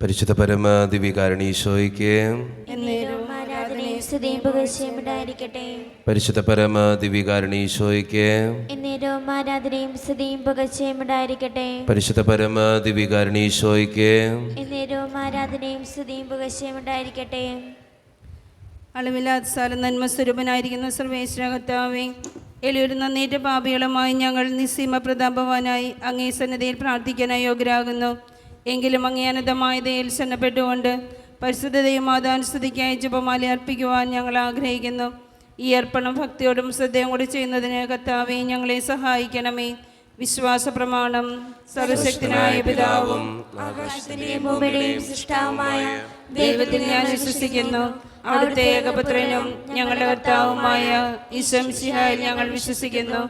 പരിശുദ്ധ പരമ ദിവ്യകാരുണ്യീശോയ്ക്ക് പരിശുദ്ധ പരമ ദിവ്യകാരുണ്യീശോയ്ക്ക് ആരാധനയും സ്തുതിയും പുകഴ്ചയും ഉണ്ടായിരിക്കട്ടെ. പരിശുദ്ധ പരമ ദിവ്യകാരുണ്യീശോയ്ക്ക് ആരാധനയും സ്തുതിയും പുകഴ്ചയും ഉണ്ടായിരിക്കട്ടെ. അളവില്ലാത്ത സാല നന്മ സ്വരൂപനായിരിക്കുന്ന സർവേശ്വര കർത്താവേ, എളിയൊരു നന്നേറ്റ പാപികളുമായി ഞങ്ങൾ നിസ്സീമ പ്രതാപവാനായി അങ്ങേ സന്നിധിയിൽ പ്രാർത്ഥിക്കാനായി യോഗ്യരാകുന്നു. എങ്കിലും അങ്ങേ അനന്തമായ ദയയിൽ ശരണപ്പെട്ടുകൊണ്ട് പരിശുദ്ധതയും മാതാനുസ്തുതിക്കായി ജപമാല അർപ്പിക്കുവാൻ ഞങ്ങൾ ആഗ്രഹിക്കുന്നു. ഈ അർപ്പണം ഭക്തിയോടും ശ്രദ്ധയും കൂടി ചെയ്യുന്നതിന് കർത്താവേ ഞങ്ങളെ സഹായിക്കണമേ. വിശ്വാസ പ്രമാണം. സർവശക്തനായ പിതാവും ആകാശത്തിന്റെയും ഭൂമിയുടെയും സൃഷ്ടാവുമായ ദൈവത്തിൽ ഞാൻ വിശ്വസിക്കുന്നു. അവിടുത്തെ ഏകപുത്രനും ഞങ്ങളുടെ കർത്താവുമായ ഈശോ മിശിഹായിൽ ഞങ്ങൾ വിശ്വസിക്കുന്നു.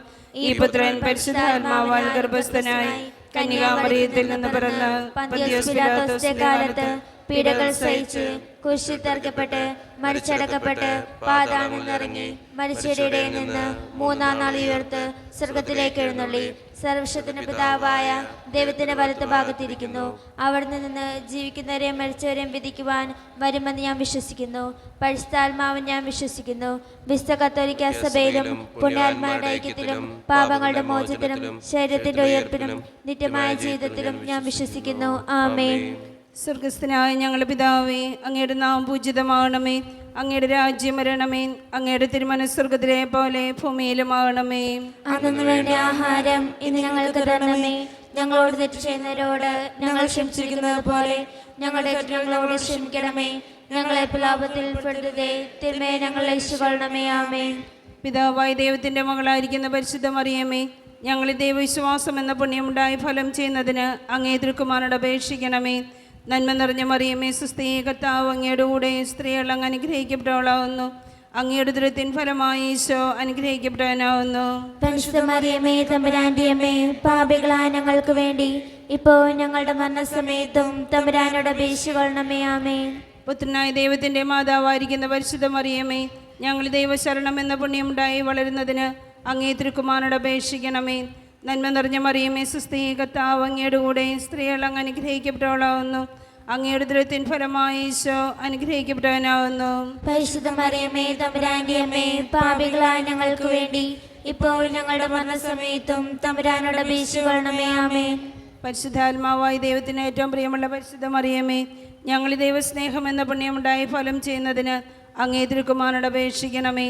ഈ പുത്രൻ പരിശുദ്ധാത്മാവാൽ ഗർഭസ്ഥനായി കന്യകാമറിയത്തിൽ നിന്ന് പിറന്ന് പന്തിയോസ് പിലാത്തോസിന്റെ കാലത്ത് പീഡകൾ സഹിച്ച് കുരിശിൽ തറയ്ക്കപ്പെട്ട് മരിച്ചടക്കപ്പെട്ട് പാതാളത്തിൽ നിറങ്ങി മരിച്ചവരുടെ ഇടയിൽ നിന്ന് മൂന്നാം നാൾ ഉയർത്ത് സ്വർഗത്തിലേക്ക് എഴുന്നള്ളി സർവശക്തന്റെ പിതാവായ ദൈവത്തിന്റെ വലത്ത് ഭാഗത്തിരിക്കുന്നു. അവിടെ നിന്ന് ജീവിക്കുന്നവരെയും മരിച്ചവരെയും വിധിക്കുവാൻ വരുമെന്ന് ഞാൻ വിശ്വസിക്കുന്നു. പരിശുദ്ധാത്മാവിൽ ഞാൻ വിശ്വസിക്കുന്നു. വിശുദ്ധ കത്തോലിക്ക സഭയിലും പുണ്യാത്മാരുടെ ഐക്യത്തിലും പാപങ്ങളുടെ മോചനത്തിലും ശരീരത്തിന്റെ ഉയർപ്പിനും നിത്യമായ ജീവിതത്തിലും ഞാൻ വിശ്വസിക്കുന്നു. ആമേൻ. സ്വർഗസ്ഥനായ ഞങ്ങളുടെ പിതാവേ, അങ്ങയുടെ നാമം പൂജിതമാകണമേ. അങ്ങയുടെ രാജ്യം വരണമേ. അങ്ങയുടെ തിരുമനസ്സ് സ്വർഗത്തിലെ പോലെ ഭൂമിയിലുമാകണമേ. അന്നു വേണ്ട ആഹാരം ഇന്ന് ഞങ്ങൾക്ക് തരണമേ. ഞങ്ങളോട് തെറ്റ് ചെയ്യുന്നവരോട് ഞങ്ങൾ ക്ഷമിച്ചിരിക്കുന്നത് പോലെ ഞങ്ങളുടെ കുറ്റങ്ങളോട് ക്ഷമിക്കണമേ. ഞങ്ങളെ പ്രലോഭത്തിൽ ഉൾപ്പെടുത്തരുതേ, തിന്മയെ ഞങ്ങളെ രക്ഷിക്കണമേ. ആമേൻ. പിതാവായ ദൈവത്തിന്റെ മകളായിരിക്കുന്ന പരിശുദ്ധ മറിയമേ, ഞങ്ങളിൽ ദൈവവിശ്വാസം എന്ന പുണ്യമുണ്ടായി ഫലം ചെയ്യുന്നതിന് അങ്ങേ തിരുക്കുമാരനോട് അപേക്ഷിക്കണമേ. നന്മ നിറഞ്ഞ മറിയമേ, സുസ്ഥീ, കർത്താവ് അങ്ങയുടെ കൂടെ സ്ത്രീകൾ അങ്ങ് അനുഗ്രഹിക്കപ്പെട്ടവളാവുന്നു. അങ്ങയുടെ ദുരത്തിൻ ഫലമായി ഈശോ അനുഗ്രഹിക്കപ്പെട്ടവനാവുന്നു. പരിശുദ്ധ മറിയമേ, തമ്പുരാന്റെ അമ്മേ, പാപികളായ ഞങ്ങൾക്ക് വേണ്ടി ഇപ്പോൾ ഞങ്ങളുടെ മരണസമയത്തും തമ്പുരാനോട് അപേക്ഷിക്കണമേ. ആമേൻ. പുത്രനായ ദൈവത്തിന്റെ മാതാവായിരിക്കുന്ന പരിശുദ്ധ മറിയമേ, ഞങ്ങൾ ദൈവശരണം എന്ന പുണ്യമുണ്ടായി വളരുന്നതിന് അങ്ങേ തിരുക്കുമാരനോട് അപേക്ഷിക്കണമേ. നന്മ നിറഞ്ഞ മറിയമേ, സുസ്ഥീ, കർത്താവ് അങ്ങയുടെ കൂടെ സ്ത്രീകൾ അങ്ങ് അനുഗ്രഹിക്കപ്പെട്ടവളാവുന്നു. അങ്ങയുടെ ദുരത്തിൻ ഫലമായി ഈശോ അനുഗ്രഹിക്കപ്പെട്ടവനാവുന്നു. പരിശുദ്ധ മറിയമേ, തമ്പുരാന്റെ അമ്മേ, പാപികളായ ഞങ്ങൾക്ക് വേണ്ടി ഇപ്പോൾ ഞങ്ങളുടെ മരണസമയത്തും തമ്പുരാനോട് അപേക്ഷിക്കണമേ. ആമേൻ. പരിശുദ്ധാത്മാവായ ദൈവത്തിന് ഏറ്റവും പ്രിയമുള്ള പരിശുദ്ധ മറിയമേ, ഞങ്ങൾ ദൈവസ്നേഹം എന്ന പുണ്യമുണ്ടായി ഫലം ചെയ്യുന്നതിന് അങ്ങേ തിരുക്കുമാരനോട് അപേക്ഷിക്കണമേ.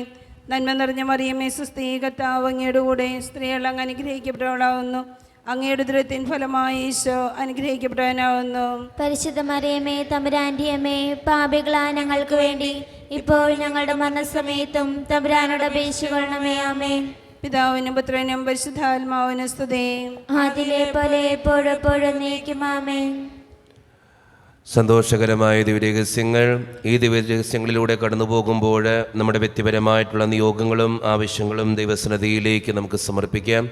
നന്മ നിറഞ്ഞ മറിയമേ, സുസ്ഥീ, കർത്താവ് അങ്ങയുടെ കൂടെ സ്ത്രീകൾ അങ്ങ് അനുഗ്രഹിക്കപ്പെട്ടവളാവുന്നു. അങ്ങയുടെ ദുരത്തിൻ ഫലമായി ഈശോ അനുഗ്രഹിക്കപ്പെട്ടവനാവുന്നു. പരിശുദ്ധ മറിയമേ, തമ്പുരാന്റെ അമ്മേ, പാപികളായ ഞങ്ങൾക്ക് വേണ്ടി ഇപ്പോൾ ഞങ്ങളുടെ മരണസമയത്തും തമ്പുരാനോട് അപേക്ഷിക്കണമേ. ആമേൻ. പിതാവിനും പുത്രനും പരിശുദ്ധാത്മാവിനും സ്തുതി. അതിലെ പോലെ എപ്പോഴും നീക്കും. ആമേൻ. സന്തോഷകരമായ ദിവ്യരഹസ്യങ്ങൾ. ഈ ദിവ്യരഹസ്യങ്ങളിലൂടെ കടന്നു പോകുമ്പോൾ നമ്മുടെ വ്യക്തിപരമായിട്ടുള്ള നിയോഗങ്ങളും ആവശ്യങ്ങളും ദൈവസന്നിധിയിലേക്ക് നമുക്ക് സമർപ്പിക്കാം.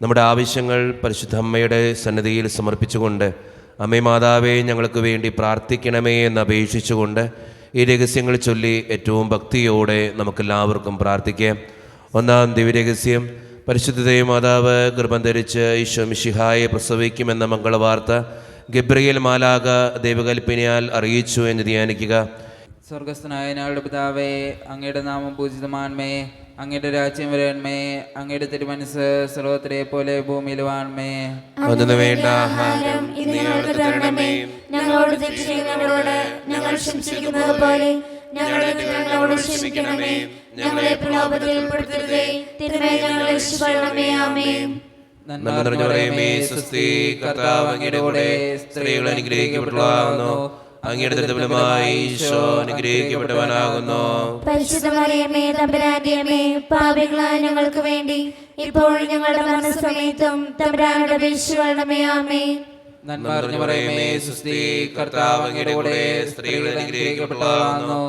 നമ്മുടെ ആവശ്യങ്ങൾ പരിശുദ്ധ അമ്മയുടെ സന്നിധിയിൽ സമർപ്പിച്ചുകൊണ്ട് അമ്മേ മാതാവേ ഞങ്ങൾക്ക് വേണ്ടി പ്രാർത്ഥിക്കണമേ എന്ന് അപേക്ഷിച്ചുകൊണ്ട് ഈ രഹസ്യങ്ങൾ ചൊല്ലി ഏറ്റവും ഭക്തിയോടെ നമുക്കെല്ലാവർക്കും പ്രാർത്ഥിക്കാം. ഒന്നാം ദിവ്യരഹസ്യം, പരിശുദ്ധ മാതാവ് ഗർഭം ധരിച്ച് ഈശോ മിശിഹായെ പ്രസവിക്കുമെന്ന മംഗളവാർത്ത ഗബ്രിയേൽ മാലാഖ ദൈവകൽപ്പനയാൽ അറിയിച്ചു എന്ന് ധ്യാനിക്കുക. സ്വർഗസ്ഥനായ ഞങ്ങളുടെ പിതാവേ, അങ്ങയുടെ നാമം പൂജിതമാണമേ. അങ്ങയുടെ രാജ്യം വരണമേ. അങ്ങയുടെ തിരുമനസ്സ് സർവ്വത്തിലെ പോലെ ഭൂമിയിലുമാണമേ. അന്നു വേണ്ട ആഹാരം ഇന്ന് ഞങ്ങൾക്ക് തരണമേ. ഞങ്ങളോട് തെറ്റ് ചെയ്യുന്നവരോട് ഞങ്ങൾ ക്ഷമിച്ചിരിക്കുന്നത് പോലെ ഞങ്ങളുടെ കുറ്റങ്ങളോട് ക്ഷമിക്കണമേ. ഞങ്ങളെ പ്രലോഭത്തിൽ ഉൾപ്പെടുത്തരുതേ, തിന്മയെ ഞങ്ങളെ രക്ഷിക്കണമേ. ആമേൻ. നന്മ നിറഞ്ഞ മറിയമേ, സുസ്ഥീ, കർത്താവ് അങ്ങയുടെ കൂടെ സ്ത്രീകൾ അനുഗ്രഹിക്കപ്പെട്ടവളാകുന്നു. അങ്ങയുടെ ഫലമായി ഈശോ അനുഗ്രഹിക്കപ്പെട്ടവനാകുന്നു. പരിശുദ്ധ മറിയമേ, തമ്പുരാന്റെ അമ്മേ, പാപികളായ ഞങ്ങൾക്ക് വേണ്ടി ഇപ്പോൾ ഞങ്ങളുടെ മരണസമയത്തും തമ്പുരാനോട് അപേക്ഷിക്കണമേ. ആമേൻ. നന്മ നിറഞ്ഞ മറിയമേ, സുസ്ഥീ, കർത്താവ് അങ്ങയുടെ കൂടെ സ്ത്രീകൾ അനുഗ്രഹിക്കപ്പെട്ടവളാകുന്നു.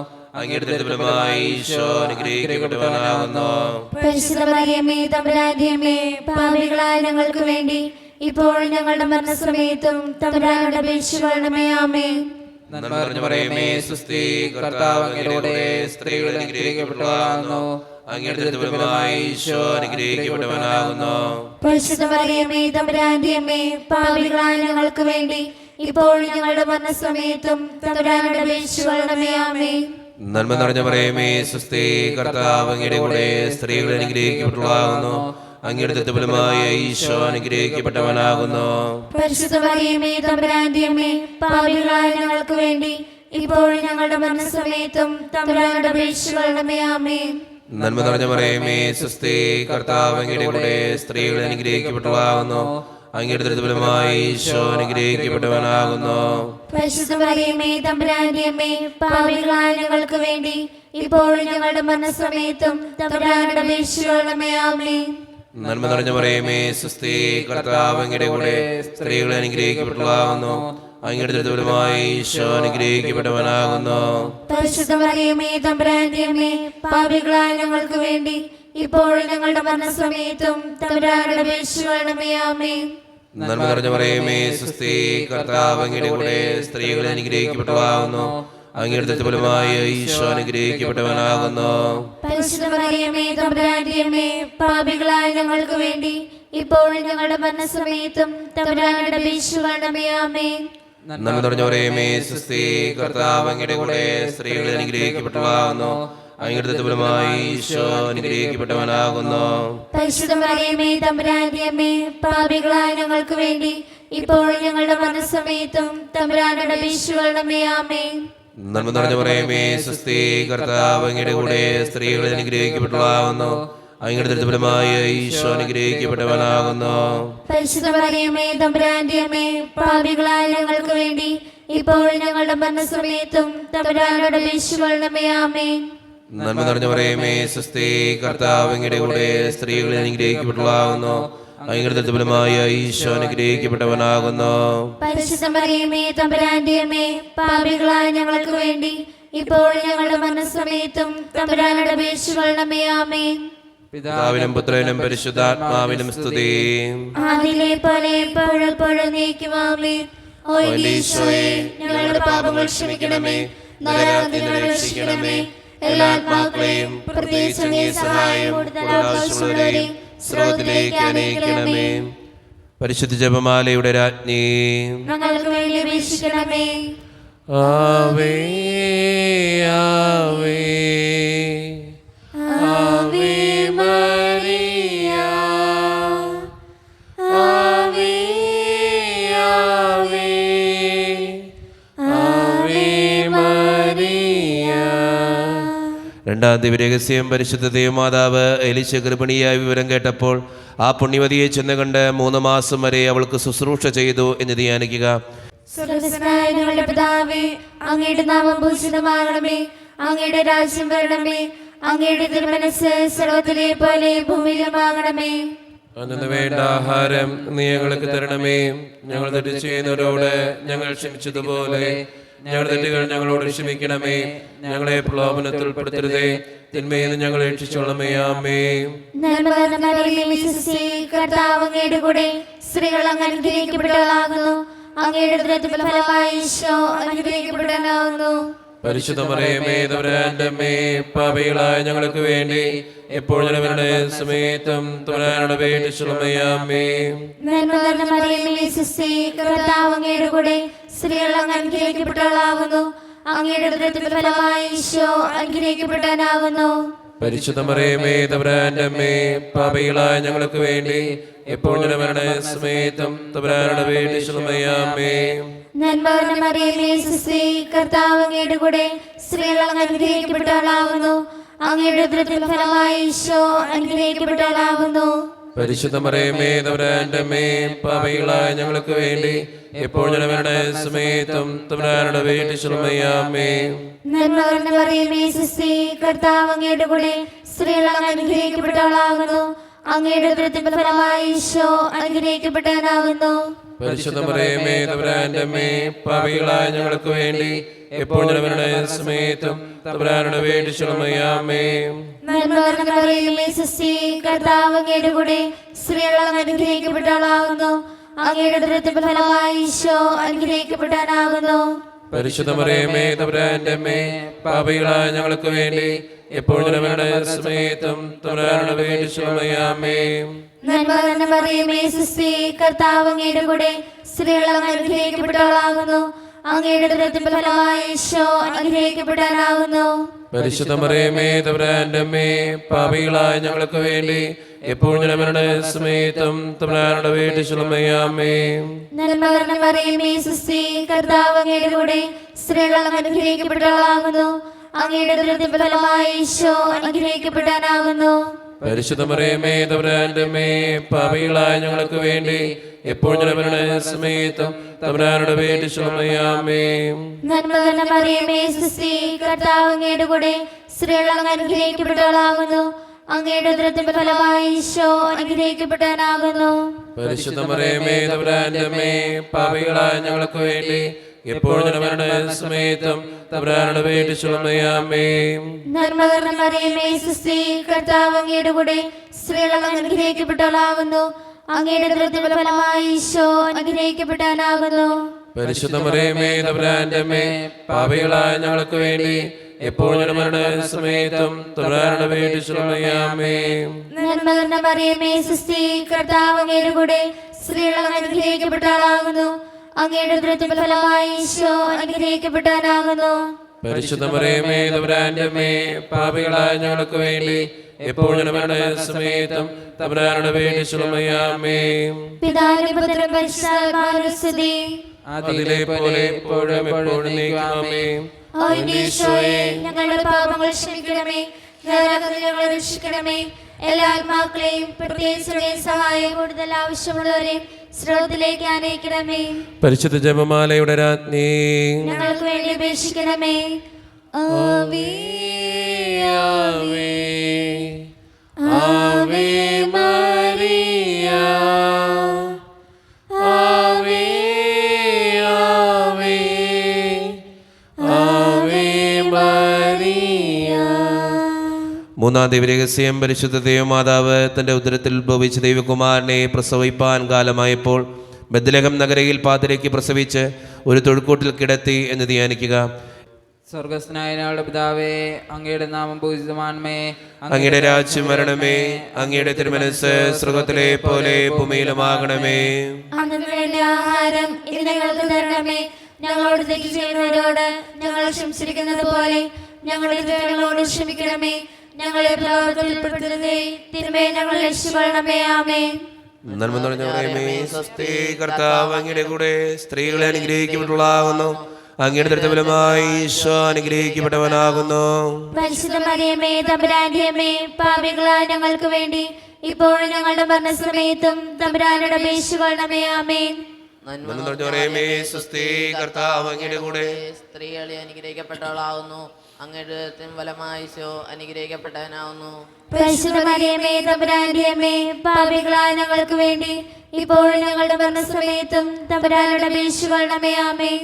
അങ്ങയുടെ ഫലമായി ഈശോ അനുഗ്രഹിക്കപ്പെട്ടവനാകുന്നു. പരിശുദ്ധ മറിയമേ, തമ്പുരാന്റെ അമ്മേ, പാപികളായ ഞങ്ങൾക്ക് വേണ്ടി ഇപ്പോൾ ഞങ്ങളുടെ മരണസമയത്തും തമ്പുരാനോട് അപേക്ഷിക്കണമേ. ആമേൻ. നന്മ നിറഞ്ഞ മറിയമേ, സുസ്ഥീ, കർത്താവ് അങ്ങയുടെ കൂടെ സ്ത്രീകൾ അനുഗ്രഹിക്കപ്പെട്ടവളാകുന്നു. അങ്ങയുടെ ഫലമായി ഈശോ അനുഗ്രഹിക്കപ്പെട്ടവനാകുന്നു. പരിശുദ്ധ മറിയമേ, തമ്പുരാന്റെ അമ്മേ, പാപികളായ ഞങ്ങൾക്ക് വേണ്ടി ഇപ്പോഴും ഞങ്ങളുടെ മരണസമയത്തും തമ്പുരാനോട് അപേക്ഷിച്ചുകൊള്ളണമേ. ആമേൻ. നന്മ നിറഞ്ഞ മറിയമേ സ്വസ്തി, കർത്താവ് അങ്ങയുടെ കൂടെ സ്ത്രീകൾ അനുഗ്രഹിക്കപ്പെട്ടവളാകുന്നു. അങ്ങയുടെ ഫലമായ ഈശോ അനുഗ്രഹിക്കപ്പെട്ടവനാകുന്നു. പരിശുദ്ധ മറിയമേ തമ്പുരാന്റെ അമ്മേ, പാപികളായ ഞങ്ങൾക്ക് വേണ്ടി ഇപ്പോഴും ഞങ്ങളുടെ മരണസമയത്തും തമ്പുരാനോട് അപേക്ഷിച്ചുകൊള്ളണമേ. ആമേൻ. നന്മ നിറഞ്ഞ മറിയമേ സ്വസ്തി, കർത്താവ് അങ്ങയുടെ കൂടെ സ്ത്രീകൾ അനുഗ്രഹിക്കപ്പെട്ടവളാകുന്നു. അങ്ങയുടെ ഫലമായ ഈശോ അനുഗ്രഹിക്കപ്പെട്ടവനാകുന്നു. പരിശുദ്ധ മറിയമേ തമ്പുരാന്റെ അമ്മേ, പാപികളായ ഞങ്ങൾക്ക് വേണ്ടി ഇപ്പോഴും ഞങ്ങളുടെ മരണസമയത്തും തമ്പുരാനോട് അപേക്ഷിച്ചുകൊള്ളണമേ. ആമേൻ. നന്മ നിറഞ്ഞ മറിയമേ സ്വസ്തി, കർത്താവ് അങ്ങയുടെ കൂടെ സ്ത്രീകൾ അനുഗ്രഹിക്കപ്പെട്ടവളാകുന്നു. അങ്ങയുടെ ഫലമായ ഈശോ അനുഗ്രഹിക്കപ്പെട്ടവനാകുന്നു. പരിശുദ്ധ മറിയമേ തമ്പുരാന്റെ അമ്മേ, പാപികളായ ഞങ്ങൾക്ക് വേണ്ടി ഇപ്പോഴും ഞങ്ങളുടെ മരണസമയത്തും തമ്പുരാനോട് അപേക്ഷിച്ചുകൊള്ളണമേ. ആമേൻ. നന്മ നിറഞ്ഞ മറിയമേ സ്വസ്തി, കർത്താവ് അങ്ങയുടെ കൂടെ സ്ത്രീകൾ അനുഗ്രഹിക്കപ്പെട്ടവളാകുന്നു. അങ്ങയുടെ ഫലമായ ഈശോ അനുഗ്രഹിക്കപ്പെട്ടവനാകുന്നു. പരിശുദ്ധ മറിയമേ തമ്പുരാന്റെ അമ്മേ, പാപികളായ ഞങ്ങൾക്ക് വേണ്ടി ഇപ്പോഴും ഞങ്ങളുടെ മരണസമയത്തും തമ്പുരാനോട് അപേക്ഷിച്ചുകൊള്ളണമേ. ആമേൻ. നന്മ നിറഞ്ഞ മറിയമേ സ്വസ്തി, കർത്താവ് അങ്ങയുടെ കൂടെ സ്ത്രീകൾ അനുഗ്രഹിക്കപ്പെട്ടവളാകുന്നു. അങ്ങയുടെ ഫലമായ ഈശോ അനുഗ്രഹിക്കപ്പെട്ടവനാകുന്നു. പരിശുദ്ധ മറിയമേ തമ്പുരാന്റെ അമ്മേ, പാപികളായ ഞങ്ങൾക്ക് വേണ്ടി ഇപ്പോഴും ഞങ്ങളുടെ മരണസമയത്തും തമ്പുരാനോട് അപേക്ഷിച്ചുകൊള്ളണമേ. ആമേൻ. നന്മ നിറഞ്ഞ മറിയമേ സ്വസ്തി, കർത്താവ് അങ്ങയുടെ കൂടെ സ്ത്രീകൾ അനുഗ്രഹിക്കപ്പെട്ടവളാകുന്നു. അങ്ങയുടെ ഫലമായ ഈശോ അനുഗ്രഹിക്കപ്പെട്ടവനാകുന്നു. പരിശുദ്ധ മറിയമേ തമ്പുരാന്റെ അമ്മേ, പാപികളായ ഞങ്ങൾക്ക് വേണ്ടി ഇപ്പോഴും ഞങ്ങളുടെ മരണസമയത്തും തമ്പുരാനോട് അപേക്ഷിച്ചുകൊള്ളണമേ. ആമേൻ. നന്മ നിറഞ്ഞ മറിയമേ സ്വസ്തി, കർത്താവ് അങ്ങയുടെ കൂടെ സ്ത്രീകൾ അനുഗ്രഹിക്കപ്പെട്ടവളാകുന്നു. അങ്ങയുടെ ഫലമായ ഈശോ അനുഗ്രഹിക്കപ്പെട്ടവനാകുന്നു. പരിശുദ്ധ മറിയമേ തമ്പുരാന്റെ അമ്മേ, പാപികളായ ഞങ്ങൾക്ക് വേണ്ടി ഇപ്പോഴും ഞങ്ങളുടെ മരണസമയത്തും തമ്പുരാനോട് അപേക്ഷിച്ചുകൊള്ളണമേ. ആമേൻ. പിതാവിനും പുത്രനും പരിശുദ്ധാത്മാവിനും സ്തുതി. ആദിയിലെ പോലെ എപ്പോഴും നീക്കും. ആമേൻ. ഓ ഈശോയെ, ഞങ്ങളുടെ പാപങ്ങൾ ക്ഷമിക്കണമേ, നരകത്തിൽ നിന്ന് രക്ഷിക്കണമേ, എല്ലാ ആത്മാക്കളെയും പ്രത്യേകിച്ച് അങ്ങേ സഹായം ആവശ്യമുള്ളവരെയും സ്രോതത്തിലേക്ക് അനയിക്കണമേ. പരിശുദ്ധ ജപമാലയുടെ രാജ്ഞി, ഞങ്ങൾക്ക് വേണ്ടി അപേക്ഷിക്കണമേ. ആവേ ആവേ ആവേ മരിയ, ആവേ ആവേ ആവേ മരിയ. രണ്ടാം ദിവ്യരഹസ്യം, പരിശുദ്ധ ദേവമാതാവ് എലിശ ഗർഭിണിയായ വിവരം കേട്ടപ്പോൾ ആ പുണ്യവതിയെ ചെന്ന് കണ്ട് 3 മാസം വരെ അവൾക്ക് ശുശ്രൂഷ ചെയ്തു എന്ന് ധ്യാനിക്കുക. സ്വർഗ്ഗസ്ഥനായ ഞങ്ങളുടെ പിതാവേ, അങ്ങയുടെ നാമം പൂജിതമാകണമേ, അങ്ങയുടെ രാജ്യം വരണമേ, അങ്ങയുടെ തിരുമനസ്സ് സ്വർഗ്ഗത്തിലെ പോലെ ഭൂമിയിലുമാകണമേ. അന്നു വേണ്ട ആഹാരം നീ ഞങ്ങൾക്ക് തരണമേ. ഞങ്ങൾ തെറ്റ് ചെയ്യുന്നവരോട് ഞങ്ങൾ ക്ഷമിച്ചതുപോലെ ഞങ്ങളുടെ തെറ്റുകൾ ഞങ്ങളോട് ക്ഷമിക്കണമേ. ഞങ്ങളെ പ്രലോഭനത്തിൽ ഉൾപ്പെടുത്തരുതേ, തിന്മയിൽ നിന്ന് ഞങ്ങളെ രക്ഷിച്ചോളമേ. ആമേൻ. നന്മ നിറഞ്ഞ മറിയമേ സ്വസ്തി, കർത്താവ് അങ്ങയുടെ കൂടെ സ്ത്രീകൾ അങ്ങ് അനുഗ്രഹിക്കപ്പെട്ടവളാകുന്നു. അങ്ങയുടെ ഉദരത്തിൻ ഫലമായ ഈശോ അനുഗ്രഹിക്കപ്പെട്ടവനാകുന്നു. പരിശുദ്ധ മറിയമേ തമ്പുരാന്റെ അമ്മേ, പാപികളായ ഞങ്ങൾക്ക് വേണ്ടി എപ്പോഴും ഞങ്ങളുടെ സമയത്തും തമ്പുരാനോട് അപേക്ഷിച്ചുകൊള്ളണമേ. ആമേൻ. നന്മ നിറഞ്ഞ മറിയമേ സ്വസ്തി, കർത്താവ് അങ്ങയുടെ കൂടെ സ്ത്രീകൾ അങ്ങ് അനുഗ്രഹിക്കപ്പെട്ടവളാകുന്നു. അങ്ങയുടെ ഉദരത്തിൻ ഫലമായ ഈശോ അനുഗ്രഹിക്കപ്പെട്ടവനാകുന്നു. പരിശുദ്ധ മറിയമേ തമ്പുരാന്റെ അമ്മേ, പാപികളായ ഞങ്ങൾക്ക് വേണ്ടി എപ്പോഴും ഞങ്ങളുടെ സമയത്തും തമ്പുരാനോട് അപേക്ഷിച്ചുകൊള്ളണമേ. ആമേൻ. നന്മ നിറഞ്ഞ മറിയമേ സ്വസ്തി, കർത്താവ് അങ്ങയുടെ കൂടെ സ്ത്രീകൾ അങ്ങ് അനുഗ്രഹിക്കപ്പെട്ടവളാകുന്നു. അങ്ങയുടെ ഉദരത്തിൻ ഫലമായ ഈശോ അനുഗ്രഹിക്കപ്പെട്ടവളാകുന്നു. പരിശുദ്ധ മറിയമേ തമ്പുരാന്റെ അമ്മേ, പാപികളായ ഞങ്ങൾക്ക് വേണ്ടി എപ്പോഴും ഞങ്ങളുടെ സമയത്തും തമ്പുരാനോട് അപേക്ഷിച്ചുകൊള്ളണമേ. ആമേൻ. നന്മ നിറഞ്ഞ മറിയമേ സ്വസ്തി, കർത്താവ് അങ്ങയുടെ കൂടെ സ്ത്രീകൾ അങ്ങ് അനുഗ്രഹിക്കപ്പെട്ടവളാകുന്നു. അങ്ങയുടെ ഉദരത്തിൻ ഫലമായ ഈശോ അനുഗ്രഹിക്കപ്പെട്ടവനാകുന്നു. പരിശുദ്ധ മറിയമേ തമ്പുരാന്റെ അമ്മേ, പാപികളായ ഞങ്ങൾക്ക് വേണ്ടി എപ്പോഴും ഞങ്ങളുടെ സമയത്തും തമ്പുരാനോട് അപേക്ഷിച്ചുകൊള്ളണമേ. ആമേൻ. നന്മ നിറഞ്ഞ മറിയമേ സ്വസ്തി, കർത്താവ് അങ്ങയുടെ കൂടെ സ്ത്രീകൾ അങ്ങ് അനുഗ്രഹിക്കപ്പെട്ടവളാകുന്നു. അങ്ങയുടെ ഉദരത്തിൻ ഫലമായ ഈശോ അനുഗ്രഹിക്കപ്പെട്ടവനാകുന്നു. പരിശുദ്ധ മറിയമേ തമ്പുരാന്റെ അമ്മേ, പാപികളായ ഞങ്ങൾക്ക് വേണ്ടി എപ്പോഴും ഞങ്ങളുടെ സമയത്തും തമ്പുരാനോട് അപേക്ഷിച്ചുകൊള്ളണമേ. ആമേൻ. നന്മ നിറഞ്ഞ മറിയമേ സ്വസ്തി, കർത്താവ് അങ്ങയുടെ കൂടെ സ്ത്രീകൾ സ്ത്രീകൾ അങ്ങ് അനുഗ്രഹിക്കപ്പെട്ടവളാകുന്നു. അങ്ങയുടെ ഉദരത്തിൻ ഫലമായി ഈശോ അനുഗ്രഹിക്കപ്പെടാനാകുന്നു. പരിശുദ്ധ മറിയമേ തമ്പുരാന്റെ അമ്മേ, പാപികളായ ഞങ്ങൾക്ക് വേണ്ടി എപ്പോഴും ഞങ്ങളുടെ സമയത്തും തമ്പുരാനുടെ വീട്ടിൽ നന്മ നിറഞ്ഞ മറിയമേ സുസ്തി, കർത്താവ് അങ്ങയുടെ കൂടെ സ്ത്രീകൾ അങ്ങ് അനുഗ്രഹിക്കപ്പെട്ടവളാകുന്നു. അങ്ങയുടെ ഉദരത്തിൻ ഫലമായി ഈശോ അനുഗ്രഹിക്കപ്പെടാനാകുന്നു. പരിശുദ്ധ മറിയമേ തമ്പുരാന്റെ അമ്മേ, പാപികളായ ഞങ്ങൾക്ക് വേണ്ടി എപ്പോഴും ഞങ്ങളുടെ സമയത്തും തമ്പുരാനുടെ വീട്ടിൽ നന്മ നിറഞ്ഞ മറിയമേ സുസ്തി, കർത്താവ് അങ്ങയുടെ കൂടെ സ്ത്രീകൾ അങ്ങ് അനുഗ്രഹിക്കപ്പെട്ടവളാകുന്നു. അങ്ങയുടെ ഉദരത്തിൻ ഫലമായി ഈശോ അനുഗ്രഹിക്കപ്പെടാനാകുന്നു. പരിശുദ്ധ മറിയമേ തമ്പുരാന്റെ അമ്മേ, പാപികളായ ഞങ്ങൾക്ക് വേണ്ടി എപ്പോഴും ഞങ്ങളുടെ സമയത്തും തമ്പുരാനുടെ വീട്ടിൽ നന്മ നിറഞ്ഞ മറിയമേ സുസ്തി, കർത്താവ് അങ്ങയുടെ കൂടെ സ്ത്രീകൾ അങ്ങ് അനുഗ്രഹിക്കപ്പെട്ടവളാകുന്നു. അങ്ങയുടെ ഉദരത്തിൻ ഫലമായി ഈശോ അനുഗ്രഹിക്കപ്പെടാനാകുന്നു. പരിശുദ്ധ മറിയമേ തമ്പുരാന്റെ അമ്മേ, പാപികളായ ഞങ്ങൾക്ക് വേണ്ടി എപ്പോഴും ഞങ്ങളുടെ സമയത്തും തമ്പുരാനുടെ വീട്ടിൽ നന്മ നിറഞ്ഞ മറിയമേ സുസ്തി, കർത്താവ് അങ്ങയുടെ കൂടെ സ്ത്രീകൾ അങ്ങ് അനുഗ്രഹിക്കപ്പെട്ടവളാകുന്നു. അങ്ങയുടെ ഉദരത്തിൻ ഫലമായി ഈശോ അനുഗ്രഹിക്കപ്പെടാനാകുന്നു. പരിശുദ്ധ മറിയമേ തമ്പുരാന്റെ അമ്മേ, പാപികളായ ഞങ്ങൾക്ക് വേണ്ടി എപ്പോഴും ഞങ്ങളുടെ സമയത്തും തമ്പുരാനുടെ വീട്ടിൽ പിതാവിനും പുത്രനും പരിശുദ്ധാത്മാവിനും സ്തുതി. അതിലെ പോലെ എപ്പോഴും എപ്പോഴും ആമേൻ. ഓ ഈശോയെ, ഞങ്ങളുടെ പാപങ്ങൾ ക്ഷമിക്കണമേ, നരകത്തിൽ ഞങ്ങളെ രക്ഷിക്കണമേ. എല്ലാ ആത്മാക്കളെയും പ്രത്യേകിച്ച് സഹായം കൂടുതൽ ആവശ്യമുള്ളവരെയും സ്രോതത്തിലേക്ക് അനയിക്കണമേ. പരിശുദ്ധ ജപമാലയുടെ രാജ്ഞി, ഞങ്ങൾക്ക് വേണ്ടി അപേക്ഷിക്കണമേ. ആവേ ആവേ ആവേ മരിയ, ആവേ ആവേ ആവേ മരിയ. മൂന്നാം ദിവ്യരഹസ്യം, പരിശുദ്ധ ദൈവമാതാവ് തൻ്റെ ഉദരത്തിൽ ഉത്ഭവിച്ച ദൈവകുമാരനെ പ്രസവിപ്പാൻ കാലമായപ്പോൾ ബത്ലഹേം നഗരയിൽ പാതിരയ്ക്ക് പ്രസവിച്ച് ഒരു തൊഴുക്കൂട്ടിൽ കിടത്തി എന്ന് ധ്യാനിക്കുക. സ്വർഗസ്നായ ഞങ്ങളുടെ പിതാവേ, അങ്ങയുടെ നാമം പൂജിതമാണമേ, അങ്ങയുടെ രാജ്യം വരണമേ, അങ്ങയുടെ തിരുമനസ്സ് സ്വർഗത്തിലെ പോലെ ഭൂമിയിലുമാകണമേ. അന്നു വേണ്ട ആഹാരം ഇന്ന് ഞങ്ങൾക്ക് തരണമേ. ഞങ്ങളോട് തെറ്റ് ചെയ്യുന്നവരോട് ഞങ്ങൾ ക്ഷമിച്ചിരിക്കുന്നത് പോലെ ഞങ്ങളുടെ തെറ്റുകളോട് ക്ഷമിക്കണമേ. ഞങ്ങളെ പ്രലോഭനത്തിൽ ഉൾപ്പെടുത്തരുതേ, തിന്മയെ ഞങ്ങൾ രക്ഷിക്കണമേ. ആമേൻ. നന്മ നിറഞ്ഞ മറിയമേ, സ്വസ്തി, കർത്താവ് അങ്ങയുടെ കൂടെ സ്ത്രീകളെ അനുഗ്രഹിക്കപ്പെട്ടവളാകുന്നു. അങ്ങയുടെ ദൃഢഫലമായി ഈശോ അനുഗ്രഹിക്കപ്പെട്ടവനാകുന്നു. പരിശുദ്ധ മറിയമേ തമ്പുരാന്റെ അമ്മേ, പാപികളായ ഞങ്ങൾക്ക് വേണ്ടി ഇപ്പോഴും ഞങ്ങളുടെ മരണസമയത്തും തമ്പുരാനോട് അപേക്ഷിക്കണമേ. ആമേൻ. നന്മ നിറഞ്ഞ മറിയമേ, സ്വസ്തി, കർത്താവ് അങ്ങയുടെ കൂടെ സ്ത്രീകളെ അനുഗ്രഹിക്കപ്പെട്ടവളാകുന്നു. അങ്ങയുടെ ഫലമായി ഈശോ അനുഗ്രഹിക്കപ്പെട്ടവനാകുന്നു. പരിശുദ്ധ മറിയമേ തമ്പുരാന്റെ അമ്മേ, പാപികളായ ഞങ്ങൾക്ക് വേണ്ടി ഇപ്പോഴും ഞങ്ങളുടെ മരണസമയത്തും തമ്പുരാനോട് അപേക്ഷിക്കണമേ. ആമേൻ.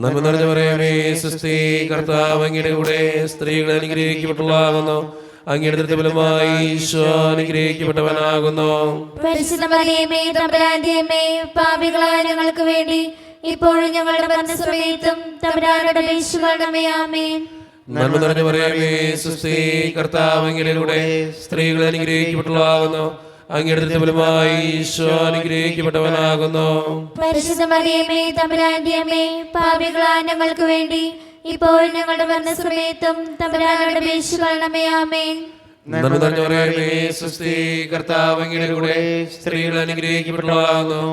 നന്മ നിറഞ്ഞ മറിയമേ, സ്വസ്തി, കർത്താവ് അങ്ങയുടെ കൂടെ സ്ത്രീകൾ അനുഗ്രഹിക്കപ്പെട്ടവളാകുന്നു. അങ്ങയുടെ ദൃഢഫലമായി ഈശോ അനുഗ്രഹിക്കപ്പെട്ടവനാകുന്നു. പരിശുദ്ധ മറിയമേ തമ്പുരാന്റെ അമ്മേ, പാപികളായ ഞങ്ങൾക്ക് വേണ്ടി ഇപ്പോഴും ഞങ്ങളുടെ മരണസമയത്തും തമ്പുരാനോട് അപേക്ഷിക്കണമേ. ആമേൻ. നന്മ നിറഞ്ഞ മറിയമേ, സ്വസ്തി, കർത്താവ് അങ്ങയുടെ കൂടെ സ്ത്രീകൾ അനുഗ്രഹിക്കപ്പെട്ടവളാകുന്നു. അങ്ങയുടെ ദൃഢഫലമായി ഈശോ അനുഗ്രഹിക്കപ്പെട്ടവനാകുന്നു. പരിശുദ്ധ മറിയമേ തമ്പുരാന്റെ അമ്മേ, പാപികളായ ഞങ്ങൾക്ക് വേണ്ടി ഇപ്പോഴും ഞങ്ങളുടെ മരണസമയത്തും തമ്പുരാനോട് അപേക്ഷിക്കണമേ. ആമേൻ. നന്മ നിറഞ്ഞ മറിയമേ, സ്വസ്തി, കർത്താവ് അങ്ങയുടെ കൂടെ സ്ത്രീകൾ അനുഗ്രഹിക്കപ്പെട്ടവളാകുന്നു.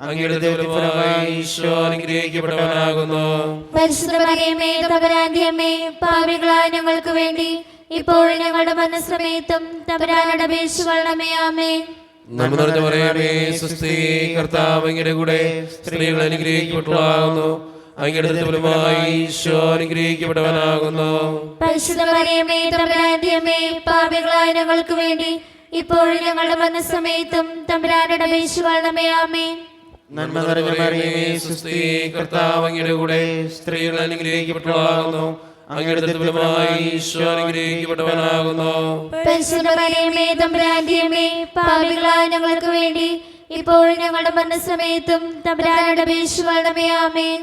അങ്ങയുടെ ദൃഢഫലമായി ഈശോ അനുഗ്രഹിക്കപ്പെട്ടവനാകുന്നു. പരിശുദ്ധ മറിയമേ തമ്പുരാന്റെ അമ്മേ, പാപികളായ ഞങ്ങൾക്ക് വേണ്ടി ഇപ്പോഴും ഞങ്ങളുടെ മരണസമയത്തും തമ്പുരാനോട് അപേക്ഷിക്കണമേ. ആമേൻ. നന്മ നിറഞ്ഞ മറിയമേ, സ്വസ്തി, കർത്താവ് അങ്ങയുടെ കൂടെ സ്ത്രീകൾ അനുഗ്രഹിക്കപ്പെട്ടവളാകുന്നു. അങ്ങയുടെ ദൃഢഫലമായി ഈശോ അനുഗ്രഹിക്കപ്പെട്ടവനാകുന്നു. പരിശുദ്ധ മറിയമേ തമ്പുരാന്റെ അമ്മേ, പാപികളായ ഞങ്ങൾക്ക് വേണ്ടി ഇപ്പോഴും ഞങ്ങളുടെ മരണസമയത്തും തമ്പുരാനോട് അപേക്ഷിക്കണമേ. ആമേൻ. നന്മ നിറഞ്ഞ മറിയമേ, സ്വസ്തി, കർത്താവ് അങ്ങയുടെ കൂടെ സ്ത്രീകൾ അനുഗ്രഹിക്കപ്പെട്ടവളാകുന്നു. അങ്ങയുടെ ദൃഢഫലമായി ഈശോ അനുഗ്രഹിക്കപ്പെട്ടവനാകുന്നു. പരിശുദ്ധ മറിയമേ തമ്പുരാന്റെ അമ്മേ, പാപികളായ ഞങ്ങൾക്ക് വേണ്ടി ഇപ്പോഴും ഞങ്ങളുടെ മരണസമയത്തും തമ്പുരാനോട് അപേക്ഷിക്കണമേ. ആമേൻ.